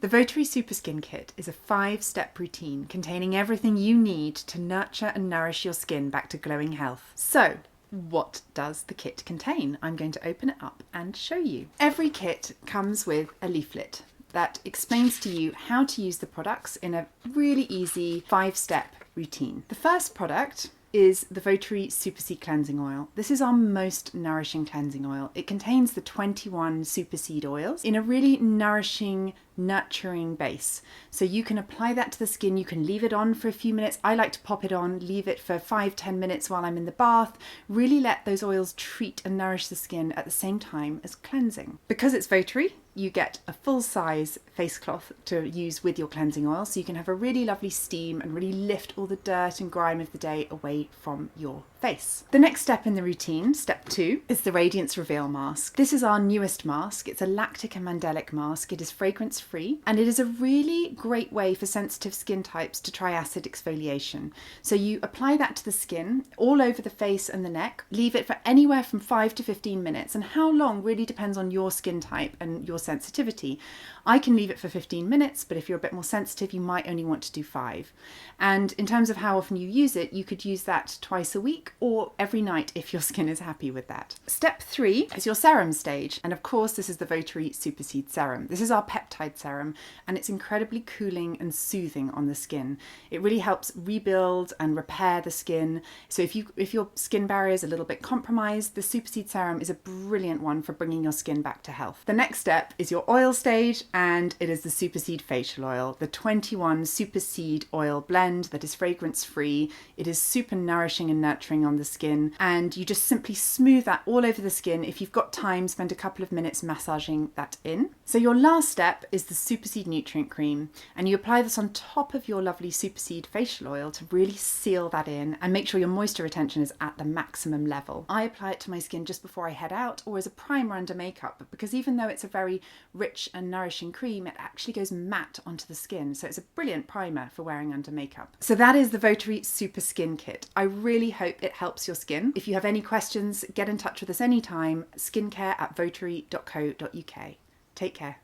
The VOTARY Super Skin Kit is a 5-step routine containing everything you need to nurture and nourish your skin back to glowing health. So, what does the kit contain? I'm going to open it up and show you. Every kit comes with a leaflet that explains to you how to use the products in a really easy 5-step routine. The first product is the VOTARY Super Seed Cleansing Oil. This is our most nourishing cleansing oil. It contains the 21 super seed oils in a really nourishing, nurturing base. So you can apply that to the skin, you can leave it on for a few minutes. I like to pop it on, leave it for 5-10 minutes while I'm in the bath. Really let those oils treat and nourish the skin at the same time as cleansing. Because it's VOTARY, you get a full-size face cloth to use with your cleansing oil, so you can have a really lovely steam and really lift all the dirt and grime of the day away from your face. The next step in the routine, step 2, is the Radiance Reveal Mask. This is our newest mask. It's a lactic and mandelic mask. It is fragrance-free, and it is a really great way for sensitive skin types to try acid exfoliation. So you apply that to the skin, all over the face and the neck, leave it for anywhere from 5 to 15 minutes, and how long really depends on your skin type and your sensitivity. I can leave it for 15 minutes, but if you're a bit more sensitive, you might only want to do 5. And in terms of how often you use it, you could use that twice a week or every night if your skin is happy with that. Step 3 is your serum stage. And of course, this is the VOTARY Super Seed Serum. This is our peptide serum, and it's incredibly cooling and soothing on the skin. It really helps rebuild and repair the skin. So if your skin barrier is a little bit compromised, the Super Seed Serum is a brilliant one for bringing your skin back to health. The next step is your oil stage, and it is the Super Seed Facial Oil, the 21 Super Seed Oil blend that is fragrance free. It is super nourishing and nurturing on the skin, and you just simply smooth that all over the skin. If you've got time, spend a couple of minutes massaging that in. So your last step is the Super Seed Nutrient Cream, and you apply this on top of your lovely Super Seed Facial Oil to really seal that in and make sure your moisture retention is at the maximum level. I apply it to my skin just before I head out or as a primer under makeup, because even though it's a very rich and nourishing cream, it actually goes matte onto the skin, so it's a brilliant primer for wearing under makeup. So that is the VOTARY Super Skin Kit. I really hope it helps your skin. If you have any questions, get in touch with us anytime. skincare@votary.co.uk. Take care.